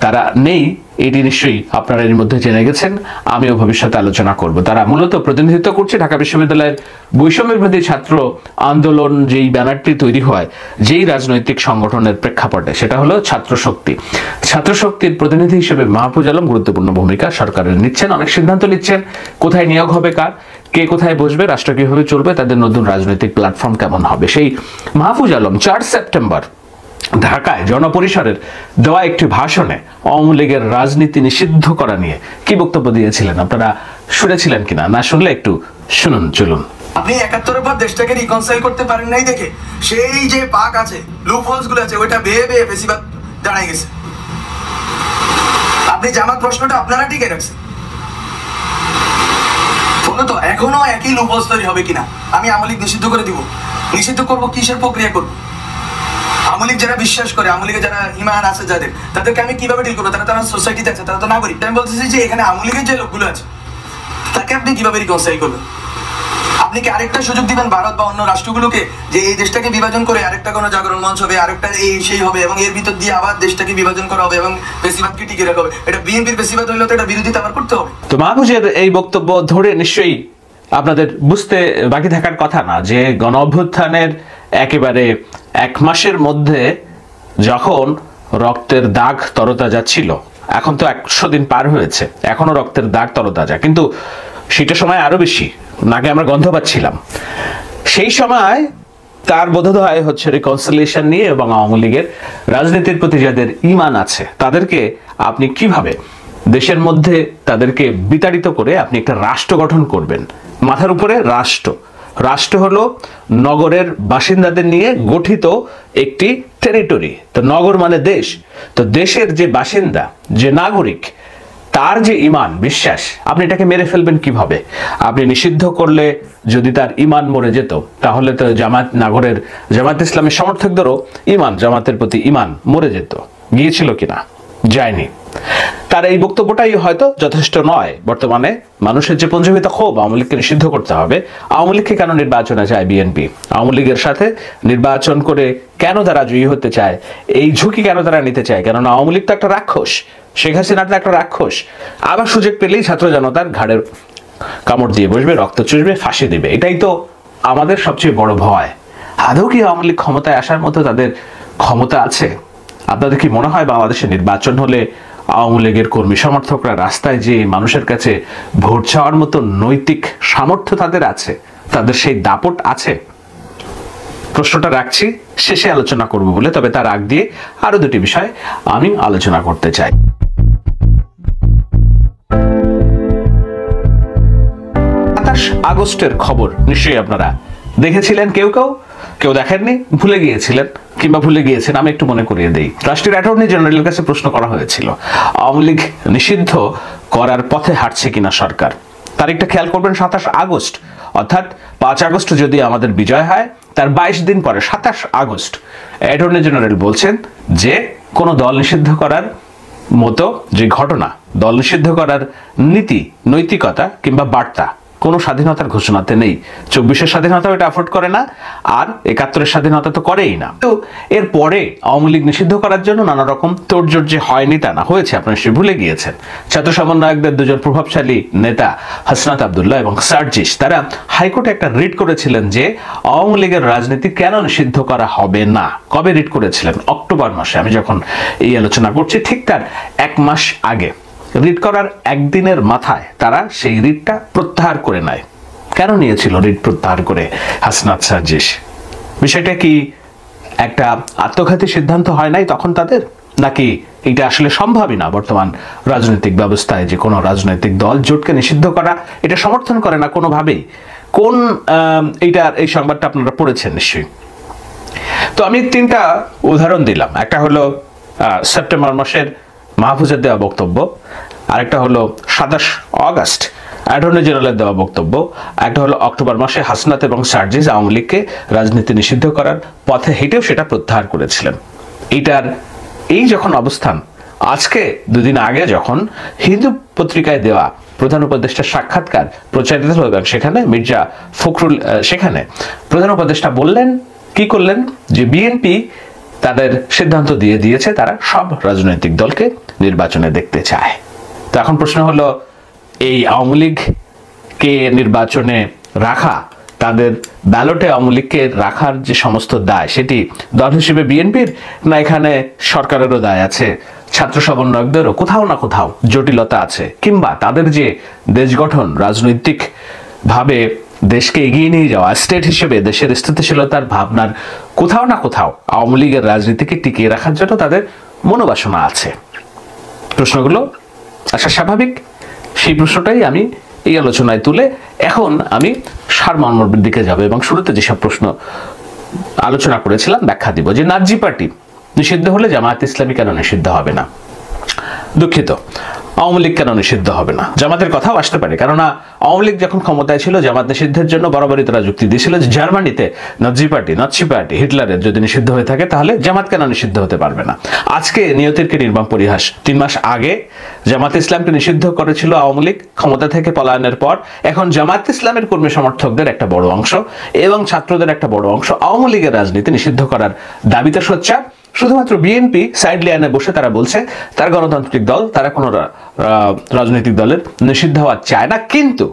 তারা নেই, এটি নিশ্চয়ই আপনারা এর মধ্যে জেনে গেছেন, আমিও ভবিষ্যতে আলোচনা করব। তারা মূলত প্রতিনিধিত্ব করছে ঢাকা বিশ্ববিদ্যালয়ের বৈষম্য বিরোধী ছাত্র আন্দোলন, যেই ব্যানারটি তৈরি হয় যেই রাজনৈতিক সংগঠনের প্রেক্ষাপটে, সেটা হলো ছাত্র শক্তি। ছাত্র শক্তির প্রতিনিধি হিসেবে মাহফুজ আলম গুরুত্বপূর্ণ ভূমিকা সরকারের নিচ্ছেন, অনেক সিদ্ধান্ত নিচ্ছেন, কোথায় নিয়োগ হবে কার, কে কোথায় বসবে, রাষ্ট্র কিভাবে চলবে, তাদের নতুন রাজনৈতিক প্ল্যাটফর্ম কেমন হবে। সেই মাহফুজ আলম 4 সেপ্টেম্বর ঢাকায় জনপরিসরের দেওয়া একটি ভাষণে আওয়ামী লীগের রাজনীতি নিষিদ্ধ করা নিয়ে কি বক্তব্য দিয়েছিলেন? আপনারা শুনেছিলেন কিনা? না শুনলে একটু শুনুন, চলুন। আপনি 71-এর পর দেশটাকে রিকনসাইল করতে পারেন নাই দেখে সেই যে পাক আছে, লুপ হোলস গুলো আছে, ওইটা বেয়ে বেয়ে বেশিরভাগ দাঁড়ায় গেছে। আপনি জামাত প্রশ্নটা আপনারা টিকে রাখছেন। তো এখনো একই লুপ হোলস তৈরি হবে কিনা? আমি আওয়ামী লীগ নিষিদ্ধ করে দিব। নিষিদ্ধ করব, কিসের প্রক্রিয়া করব? আওয়ামী লীগ যারা বিশ্বাস করে, আওয়ামী লীগের যারা ইমান আছে যাদের, তাদেরকে আমি কিভাবে ডিল করবো? তারা তো আমার সোসাইটিতে আছে, তারা তো নাগরিক। আমি বলতেছি যে এখানে আওয়ামী লীগের যে লোকগুলো আছে তাকে আপনি কিভাবে রিকনসাইল করবেন? আপনি কি আরেকটা সুযোগ দিবেন ভারত বা অন্য রাষ্ট্রগুলোকে যে এই দেশটাকে বিভাজন করে আরেকটা কোনো জাগরণ মঞ্চ হবে, আরেকটা এই সেই হবে, এবং এর ভিতর দিয়ে আবার দেশটাকে বিভাজন করা হবে এবং বেশিরভাগকে টিকে রাখা হবে? এটা বিএনপির বেশিরভাগ হইলে তো এটা বিরোধিতা আবার করতে হবে। তো মাহফুজের এই বক্তব্য ধরে নিশ্চয়ই আপনাদের বুঝতে বাকি থাকার কথা না যে গণ অভ্যুত্থানের একেবারে 1 মাসের মধ্যে যখন রক্তের দাগ তরতাজা ছিল, এখন তো 100 দিন পার হয়েছে, এখনো রক্তের দাগ তরতাজা, কিন্তু সেটা সময় আরো বেশি, নাকে আমরা গন্ধ পাচ্ছিলাম। সেই সময় তার বোধোদয় হচ্ছে রিকনসিলিয়েশন নিয়ে এবং আওয়ামী লীগের রাজনীতির প্রতি যাদের ঈমান আছে তাদেরকে আপনি কিভাবে দেশের মধ্যে তাদেরকে বিতাড়িত করে আপনি একটা রাষ্ট্র গঠন করবেন। মাথার উপরে রাষ্ট্র, রাষ্ট্র হলো নগরের বাসিন্দাদের নিয়ে গঠিত একটি টেরিটরি। তো নগর মানে দেশ, তো দেশের যে বাসিন্দা, যে নাগরিক, তার যে ঈমান বিশ্বাস, আপনি এটাকে মেরে ফেলবেন কিভাবে? আপনি নিষিদ্ধ করলে যদি তার ঈমান মরে যেত তাহলে তো জামাত ইসলামের সমর্থকদেরও ঈমান, জামাতের প্রতি ঈমান মরে যেত। গিয়েছিল কিনা? যায়নি। তার এই বক্তব্যটাই হয়তো যথেষ্ট নয়। বর্তমানে মানুষের যে পঞ্জীবিত ক্ষোভ আওয়ামী লীগকে নিষিদ্ধ করতে হবে, আওয়ামী লীগকে কেন নির্বাচনে চায় বিএনপি, আওয়ামী লীগের সাথে নির্বাচন করে কেন তারা জয়ী হতে চায়, এই ঝুঁকি কেন তারা নিতে চায়? কেননা আওয়ামী লীগ তো একটা রাক্ষস, শেখ হাসিনা তো একটা রাক্ষস। আবার সুযোগ পেলেই ছাত্র জনতার ঘাড়ের কামড় দিয়ে বসবে, রক্ত চুষবে, ফাঁসি দিবে। এটাই তো আমাদের সবচেয়ে বড় ভয়। আদৌ কি আওয়ামী লীগ ক্ষমতায় আসার মতো তাদের ক্ষমতা আছে? আপনাদের কি মনে হয় বাংলাদেশে নির্বাচন হলে আওয়ামী লীগের কর্মী সমর্থকরা রাস্তায় যে মানুষের কাছে ভোট চাওয়ার মতো নৈতিক সামর্থ্য তাদের আছে, তাদের সেই দাপট আছে? প্রশ্নটা রাখছি, শেষে আলোচনা করব বলে। তবে তার আগ দিয়ে আরো দুটি বিষয় আমি আলোচনা করতে চাই। 27 আগস্টের খবর নিশ্চয়ই আপনারা দেখেছিলেন, কেউ দেখেননি, ভুলে গিয়েছিলেন কিংবা ভুলে গিয়েছেন। আমি একটু মনে করিয়ে দেই। রাষ্ট্রীয় অ্যাটর্নি জেনারেলের কাছে প্রশ্ন করা হয়েছিল আওয়ামী লীগ নিষিদ্ধ করার পথে হাঁটছে কিনা সরকার। তারিখটা খেয়াল করবেন, 27 আগস্ট, অর্থাৎ 5 আগস্ট যদি আমাদের বিজয় হয় তার 22 দিন পরে 27 আগস্ট অ্যাটর্নি জেনারেল বলছেন যে কোনো দল নিষিদ্ধ করার মতো যে ঘটনা, দল নিষিদ্ধ করার নীতি, নৈতিকতা কিংবা বার্তা কোনো স্বাধীনতার ঘোষণাতে নেই। 24-এর স্বাধীনতা এটা অ্যাফোর্ড করে না, আর 71-এর স্বাধীনতা তো করেই না। তো এরপরে আওয়ামী লীগ নিষিদ্ধ করার জন্য নানা রকম তোড়জোড় যে হয়নি তা না, হয়েছে, আপনারা সে ভুলে গিয়েছেন। ছাত্র সমন্বয়কদের দুজন প্রভাবশালী নেতা হাসনাত আব্দুল্লাহ এবং সার্জিস, তারা হাইকোর্টে একটা রিট করেছিলেন যে আওয়ামী লীগের রাজনীতি কেন নিষিদ্ধ করা হবে না। কবে রিট করেছিলেন? অক্টোবর মাসে। আমি যখন এই আলোচনা করছি ঠিক তার 1 মাস আগে। রিট করার একদিনের মাথায় তারা সেই রিটটা প্রত্যাহার করে নেয়। কেন নিয়েছিল রিট প্রত্যাহার করে হাসনাত সার্জিস? বিষয়টা কি একটা আত্মঘাতী সিদ্ধান্ত হয় নাই তখন তাদের, নাকি এটা আসলে সম্ভবই না? বর্তমান রাজনৈতিক ব্যবস্থায় যে কোনো রাজনৈতিক দল জোটকে নিষিদ্ধ করা এটা সমর্থন করে না কোনোভাবেই। এই সংবাদটা আপনারা পড়েছেন নিশ্চয়ই। তো আমি 3টা উদাহরণ দিলাম। একটা হলো সেপ্টেম্বর মাসের মাহফুজের দেওয়া বক্তব্য, আরেকটা হলো 27 আগস্ট অ্যাটর্নি জেনারেলের দেওয়া বক্তব্য, একটা হলো অক্টোবর মাসে হাসনাত এবং সার্জিস আওয়ামী লীগকে রাজনীতি নিষিদ্ধ করার পথে হেঁটেও সেটা প্রত্যাহার করেছিলেন। এই যখন অবস্থান, আজকে 2 দিন আগে যখন হিন্দু পত্রিকায় দেওয়া প্রধান উপদেষ্টার সাক্ষাৎকার প্রচারিত হলো এবং সেখানে মির্জা ফখরুল, সেখানে প্রধান উপদেষ্টা বললেন, কি করলেন, যে বিএনপি তাদের সিদ্ধান্ত দিয়ে দিয়েছে, তারা সব রাজনৈতিক দলকে নির্বাচনে দেখতে চায়। তো এখন প্রশ্ন হলো, এই আওয়ামী লীগকে নির্বাচনে রাখা, তাদের ব্যালটে আওয়ামী লীগকে রাখার যে সমস্ত দায়, সেটি দল হিসেবে বিএনপির, না এখানে সরকারেরও দায় আছে, ছাত্র সমন্বয়কদেরও কোথাও না কোথাও জটিলতা আছে, কিংবা তাদের যে দেশ গঠন, রাজনৈতিক ভাবে দেশকে এগিয়ে নিয়ে যাওয়া, স্টেট হিসেবে দেশের স্থিতিশীলতার ভাবনার কোথাও না কোথাও আওয়ামী লীগের রাজনীতিকে টিকিয়ে রাখার জন্য তাদের মনোবাসনা আছে। প্রশ্নগুলো আসা স্বাভাবিক। সেই প্রশ্নটাই আমি এই আলোচনায় তুলে এখন আমি সারমর্মের দিকে যাব এবং শুরুতে যেসব প্রশ্ন আলোচনা করেছিলাম ব্যাখ্যা দিব। যে নাৎজি পার্টি নিষিদ্ধ হলে জামায়াত ইসলামী কেন নিষিদ্ধ হবে না? দুঃখিত, আওয়ামী লীগ কেন নিষিদ্ধ হবে না? জামাতের কথাও আসতে পারে, কেননা আওয়ামী লীগ যখন ক্ষমতায় ছিল জামাত নিষিদ্ধের জন্য বরাবরই তারা যুক্তি দিয়েছিল যে জার্মানিতে নাৎজি পার্টি হিটলারের যদি নিষিদ্ধ হয়ে থাকে তাহলে জামাত কেন নিষিদ্ধ হতে পারবে না? আজকে নিয়তির কি নির্মম পরিহাস। 3 মাস আগে জামাত ইসলামকে নিষিদ্ধ করেছিল আওয়ামী লীগ ক্ষমতা থেকে পলায়নের পর। এখন জামাত ইসলামের কর্মী সমর্থকদের একটা বড় অংশ এবং ছাত্রদের একটা বড় অংশ আওয়ামী লীগের রাজনীতি নিষিদ্ধ করার দাবিতে সোচ্চার। শুধুমাত্র বিএনপি সাইড লাইনে বসে তারা বলছে তার গণতান্ত্রিক দল, তারা কোনো রাজনৈতিক দলের নিষিদ্ধ হওয়া চায় না, কিন্তু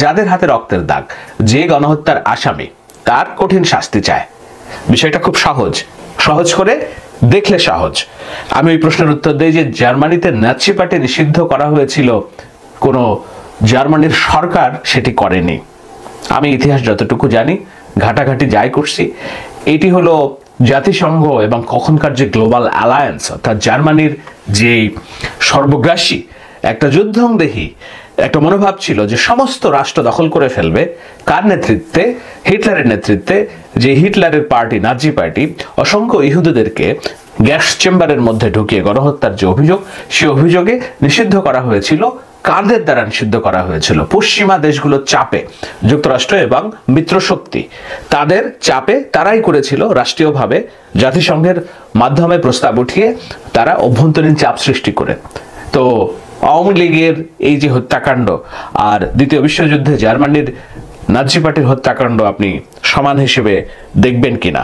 যাদের হাতে রক্তের দাগ, যে গণহত্যার আসামি, তার কঠিন শাস্তি চায়। বিষয়টা খুব সহজ করে দেখলে সহজ। আমি ওই প্রশ্নের উত্তর দিই যে জার্মানিতে নাৎসি পার্টি নিষিদ্ধ করা হয়েছিল, কোনো জার্মানির সরকার সেটি করেনি। আমি ইতিহাস যতটুকু জানি, ঘাটাঘাটি যাই করছি, এটি হলো জাতিসংঘ এবং কখনকার যে গ্লোবাল অ্যালায়েন্স অর্থাৎ জার্মানির যে সর্বগ্রাসী একটা যুদ্ধংদেহী একটা মনোভাব ছিল যে সমস্ত রাষ্ট্র দখল করে ফেলবে। কার নেতৃত্বে? হিটলারের নেতৃত্বে। যে হিটলারের পার্টি, নাজি পার্টি, অসংখ্য ইহুদিদেরকে গ্যাস চেম্বারের মধ্যে ঢুকিয়ে গণহত্যার যে অভিযোগ, সে অভিযোগে নিষিদ্ধ করা হয়েছিল। কাদের দ্বারা নিষিদ্ধ করা হয়েছিল? পশ্চিমা দেশগুলোর চাপে, যুক্তরাষ্ট্র এবং মিত্রশক্তি তাদের চাপে তারাই করেছিল। রাষ্ট্রীয়ভাবে জাতিসংঘের মাধ্যমে প্রস্তাব উঠিয়ে তারা অভ্যন্তরীণ চাপ সৃষ্টি করে। তো আওয়ামী লীগের এই যে হত্যাকাণ্ড আর দ্বিতীয় বিশ্বযুদ্ধে জার্মানির নাজি পার্টির হত্যাকাণ্ড আপনি সমান হিসেবে দেখবেন কিনা?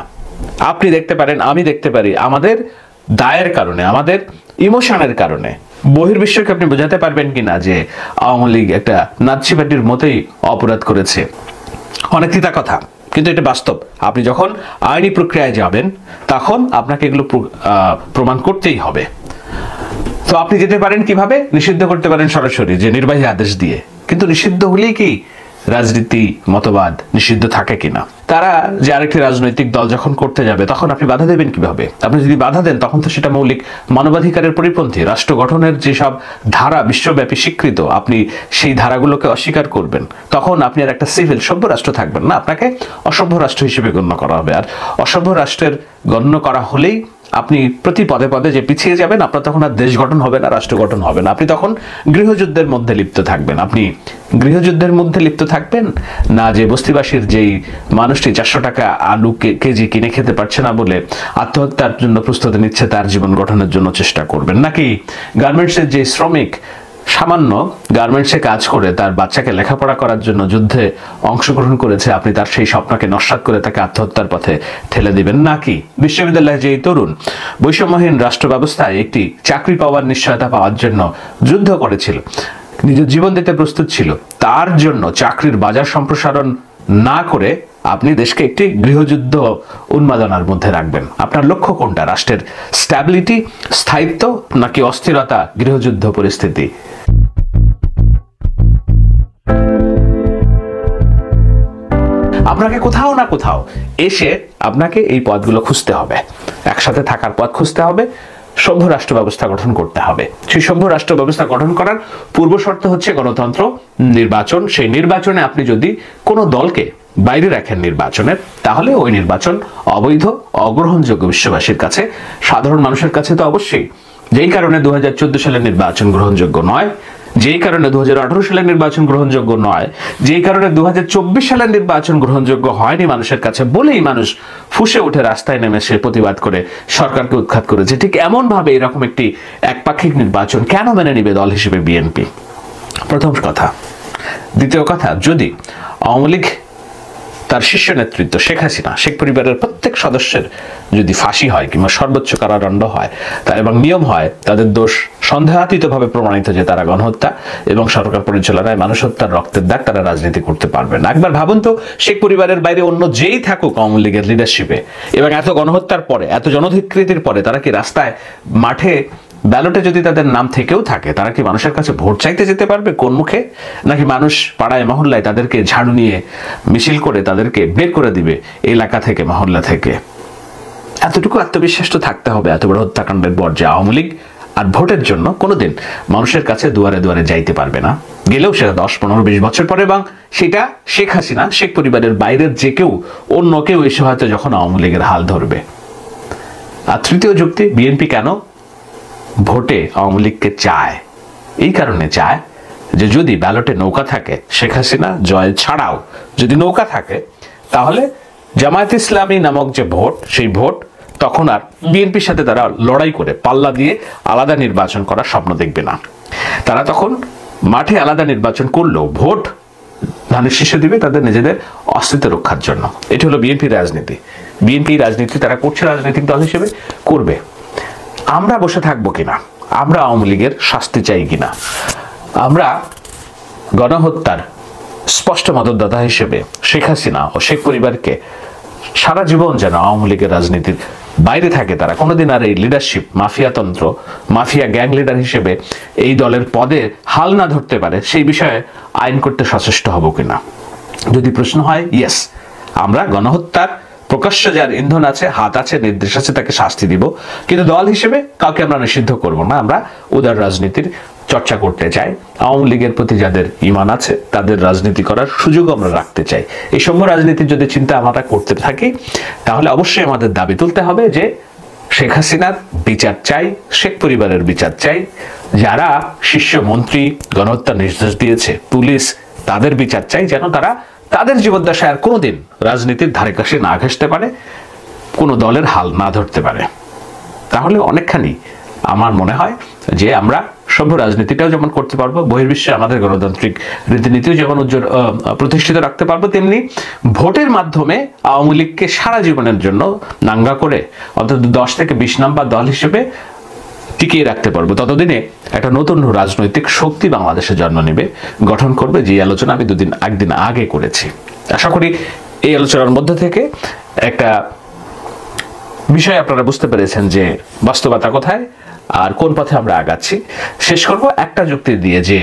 আপনি দেখতে পারেন, আমি দেখতে পারি। আমাদের দায়ের কারণে, আমাদের ইমোশনের কারণে বহির্বিশ্বকে আপনি বোঝাতে পারবেন কিনা যে আওয়ামী লীগ একটা নাজি পার্টির মতোই অপরাধ করেছে? অনেক তিতা কথা, কিন্তু এটা বাস্তব। আপনি যখন আইনি প্রক্রিয়ায় যাবেন তখন আপনাকে এগুলো প্রমাণ করতেই হবে। তো আপনি যেতে পারেন কিভাবে? নিষিদ্ধ করতে পারেন সরাসরি, যে নির্বাহী আদেশ দিয়ে। কিন্তু নিষিদ্ধ হলেই কি রাজনীতি মতবাদ নিষিদ্ধ থাকে কিনা? তারা যে আরেকটি রাজনৈতিক দল যখন করতে যাবে তখন আপনি বাধা দেবেন কিভাবে? আপনি যদি বাধা দেন তখন তো সেটা মৌলিক মানবাধিকারের পরিপন্থী। রাষ্ট্র গঠনের যেসব ধারা বিশ্বব্যাপী স্বীকৃত, আপনি সেই ধারাগুলোকে অস্বীকার করবেন, তখন আপনি আর একটা সিভিল সভ্য রাষ্ট্র থাকবেন না, আপনাকে অসভ্য রাষ্ট্র হিসেবে গণ্য করা হবে। আর অসভ্য রাষ্ট্রের গণ্য করা হলেই আপনি প্রতি পদে পদে যে পিছিয়ে যাবেন, আপনার তখন আর দেশ গঠন হবে না, রাষ্ট্র গঠন হবে না। আপনি তখন গৃহযুদ্ধের মধ্যে লিপ্ত থাকবেন। আপনি গৃহযুদ্ধের মধ্যে লিপ্ত থাকবেন না যে বস্তিবাসীর যেই মানুষটি 400 টাকা আলু কেজি কিনে খেতে পারছে না বলে আত্মহত্যার জন্য প্রস্তুতি নিচ্ছে, তার জীবন গঠনের জন্য চেষ্টা করবেন? নাকি গার্মেন্টসের যে শ্রমিক সামান্য গার্মেন্টসে কাজ করে তার বাচ্চাকে লেখাপড়া করার জন্য যুদ্ধে অংশগ্রহণ করেছে, আপনি তার সেই স্বপ্নকে নস্যাৎ করে তাকে আত্মহত্যার পথে ঠেলে দিবেন? নাকি বিশ্ববিদ্যালয়ে যে তরুণ বৈষম্যহীন রাষ্ট্র ব্যবস্থায় একটি চাকরি পাওয়ার নিশ্চয়তা পাওয়ার জন্য যুদ্ধ করেছিল, নিজের জীবন দিতে প্রস্তুত ছিল, তার জন্য চাকরির বাজার সম্প্রসারণ না করে আপনি দেশকে একটি গৃহযুদ্ধ উন্মাদনার মধ্যে রাখবেন? আপনার লক্ষ্য কোনটা? রাষ্ট্রের স্ট্যাবিলিটি, স্থায়িত্ব, নাকি অস্থিরতা, গৃহযুদ্ধ পরিস্থিতি? আপনাকে কোথাও না কোথাও এসে আপনাকে এই পথগুলো খুঁজতে হবে, একসাথে থাকার পথ খুঁজতে হবে, সভ্য রাষ্ট্র ব্যবস্থা গঠন করতে হবে। সেই সভ্য রাষ্ট্র ব্যবস্থা গঠন করার পূর্ব শর্ত হচ্ছে গণতন্ত্র, নির্বাচন। সেই নির্বাচনে আপনি যদি কোনো দলকে বাইরে রাখেন নির্বাচনের, তাহলে ওই নির্বাচন অবৈধ, অগ্রহণযোগ্য বিশ্ববাসীর কাছে, সাধারণ মানুষের কাছে তো অবশ্যই। যেই কারণে 2014 সালের নির্বাচন গ্রহণযোগ্য নয়, যেই কারণে 2018 সালের নির্বাচন গ্রহণযোগ্য নয়, যেই কারণে 2024 সালের নির্বাচন গ্রহণযোগ্য হয়নি মানুষের কাছে বলেই মানুষ ফুঁসে উঠে রাস্তায় নেমে সে প্রতিবাদ করে সরকারকে উৎখাত করেছে। ঠিক এমন ভাবে এরকম একটি একপাক্ষিক নির্বাচন কেন মেনে নিবে দল হিসেবে বিএনপি? প্রথম কথা। দ্বিতীয় কথা, যদি আওয়ামী লীগ তার শীর্ষ নেতৃত্ব শেখ হাসিনা, শেখ পরিবারের প্রত্যেক সদস্যের যদি ফাঁসি হয় কিংবা সর্বোচ্চ কারাদণ্ড হয় এবং নিয়ম হয়, তাদের দোষ সন্দেহাতীতভাবে প্রমাণিত যে তারা গণহত্যা এবং সরকার পরিচালনায় মানুষ হত্যার রক্তের দাগ, তারা রাজনীতি করতে পারবে না। একবার ভাবুন তো, শেখ পরিবারের বাইরে অন্য যেই থাকুক আওয়ামী লীগের লিডারশিপে এবং এত গণহত্যার পরে, এত জনধিকৃতির পরে, তারা কি রাস্তায়, মাঠে, ব্যালটে যদি তাদের নাম থেকেও থাকে, তারা কি মানুষের কাছে ভোট চাইতে যেতে পারবে? কোন মুখে? নাকি মানুষ পাড়ায় মহল্লায় তাদেরকে ঝাড়ু নিয়ে মিছিল করে তাদেরকে বের করে দিবে এলাকা থেকে, মহল্লা থেকে? এতটুকু আত্মবিশ্বাস তো থাকতে হবে এত বড় হত্যাকাণ্ডের পর যে আওয়ামী লীগ আর ভোটের জন্য কোনোদিন মানুষের কাছে দুয়ারে দুয়ারে যাইতে পারবে না। গেলেও সেটা 10, 15, 20 বছর পরে, এবং সেটা শেখ হাসিনা, শেখ পরিবারের বাইরের যে কেউ, অন্য কেউ এসে হয়তো যখন আওয়ামী লীগের হাল ধরবে। আর তৃতীয় যুক্তি, বিএনপি কেন ভোটে আওয়ামী লীগকে চায়? এই কারণে চায় যে যদি ব্যালটে নৌকা থাকে, শেখ হাসিনা জয় ছাড়াও যদি নৌকা থাকে, তাহলে জামায়াত ইসলামী নামক যে ভোট, সেই ভোট তখন আর বিএনপির সাথে তারা লড়াই করে পাল্লা দিয়ে আলাদা নির্বাচন করার স্বপ্ন দেখবে না। তারা তখন মাঠে আলাদা নির্বাচন করলেও ভোট ধানের শীর্ষে দিবে তাদের নিজেদের অস্তিত্ব রক্ষার জন্য। এটি হলো বিএনপির রাজনীতি। বিএনপি রাজনীতি তারা করছে, রাজনৈতিক দল হিসেবে করবে। আমরা বসে থাকবো কিনা? আমরা আওয়ামী লীগের শাস্তি চাই কিনা? আমরা গণহত্যার স্পষ্ট মদতদাতা হিসেবে শেখ হাসিনা ও শেখ পরিবারকে সারা জীবন যেন আওয়ামী লীগের রাজনীতির বাইরে থাকে, তারা কোনোদিন আর এই লিডারশিপ, মাফিয়াতন্ত্র, মাফিয়া গ্যাং লিডার হিসেবে এই দলের পদে হাল না ধরতে পারে, সেই বিষয়ে আইন করতে সচেষ্ট হব কিনা? যদি প্রশ্ন হয় ইয়েস, আমরা গণহত্যার প্রকাশ্য যার ইন্ধন আছে, হাত আছে, নির্দেশ আছে, তাকে শাস্তি দিব। কিন্তু দল হিসেবে কাউকে আমরা নিষিদ্ধ করব না। আমরা উদার রাজনীতির চর্চা করতে চাই। আওয়ামী লীগের প্রতি যাদের ঈমান আছে তাদের রাজনীতি করার সুযোগ আমরা রাখতে চাই। এই সভ্য রাজনীতির যদি চিন্তা আমরা করতে থাকি তাহলে অবশ্যই আমাদের দাবি তুলতে হবে যে শেখ হাসিনার বিচার চাই, শেখ পরিবারের বিচার চাই, যারা শীর্ষ মন্ত্রী গণহত্যার নির্দেশ দিয়েছে, পুলিশ, তাদের বিচার চাই, যেন তারা তাদের জীবদ্দশায় আর কোনোদিন রাজনীতির ধারে কাছে না ঘেঁষতে পারে, কোনো দলের হাল না ধরতে পারে। তাহলে অনেকখানি আমার মনে হয় যে আমরা সভ্য রাজনীতিটাও যেমন করতে পারবো, বহির্বিশ্বে আমাদের গণতান্ত্রিক রীতিনীতিও যেমন প্রতিষ্ঠিত রাখতে পারবো, তেমনি ভোটের মাধ্যমে আওয়ামী লীগকে সারা জীবনের জন্য নাঙ্গা করে অন্তত 10 থেকে 20 নম্বর দল হিসেবে টিকিয়ে রাখতে পারবো। ততদিনে একটা নতুন রাজনৈতিক শক্তি বাংলাদেশে জন্ম নেবে, গঠন করবে, যে আলোচনা আমি একদিন আগে করেছি। আশা করি এই আলোচনার মধ্যে থেকে একটা বিষয় আপনারা বুঝতে পেরেছেন যে বাস্তবতা কোথায় আর কোন পথে আমরা আগাচ্ছি। শেষ করব একটা যুক্তি দিয়ে যে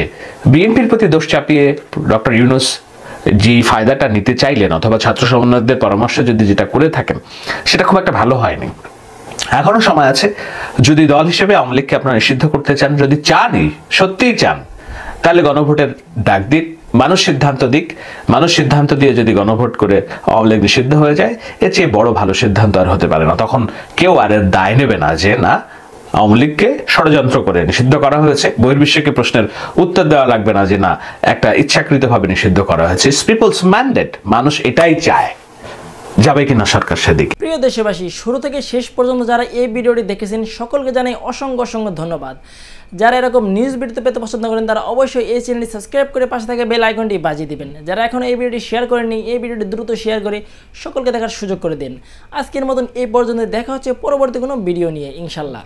বিএনপির প্রতি দোষ চাপিয়ে ডক্টর ইউনূস যে ফায়দাটা নিতে চাইলেন অথবা ছাত্র সমন্বয়কদের পরামর্শে যদি যেটা করে থাকেন সেটা খুব একটা ভালো হয়নি। এখনো সময় আছে, যদি দল হিসেবে আওয়ামী লীগকে আপনারা নিষিদ্ধ করতে চান, যদি চানই, সত্যিই চান, তাহলে গণভোটের ডাক দিন, মানুষ সিদ্ধান্ত দিক। মানুষ সিদ্ধান্ত দিয়ে যদি গণভোট করে আওয়ামী লীগ নিষিদ্ধ হয়ে যায়, এর চেয়ে বড় ভালো সিদ্ধান্ত আর হতে পারে না। তখন কেউ আর এর দায় নেবে না যে না, আওয়ামী লীগকে ষড়যন্ত্র করে নিষিদ্ধ করা হয়েছে। বহির্বিশ্বকে প্রশ্নের উত্তর দেওয়া লাগবে না যে না, একটা ইচ্ছাকৃতভাবে নিষিদ্ধ করা হয়েছে। ইটস পিপলস ম্যান্ডেট, মানুষ এটাই চায়। যাবে কিনা সরকার সেদিকে। প্রিয় দেশবাসী, শুরু থেকে শেষ পর্যন্ত যারা এই ভিডিওটি দেখেছেন সকলকে জানাই অসংখ্য অসংখ্য ধন্যবাদ। যারা এরকম নিউজ ভিডিও পেতে পছন্দ করেন তারা অবশ্যই এই চ্যানেলটি সাবস্ক্রাইব করে পাশে থাকা বেল আইকনটি বাজিয়ে দিবেন। যারা এখনো এই ভিডিওটি শেয়ার করেননি, এই ভিডিওটি দ্রুত শেয়ার করে সকলকে দেখার সুযোগ করে দিন। আজকের মতন এই পর্যন্ত, দেখা হচ্ছে পরবর্তী কোনো ভিডিও নিয়ে ইনশাল্লাহ।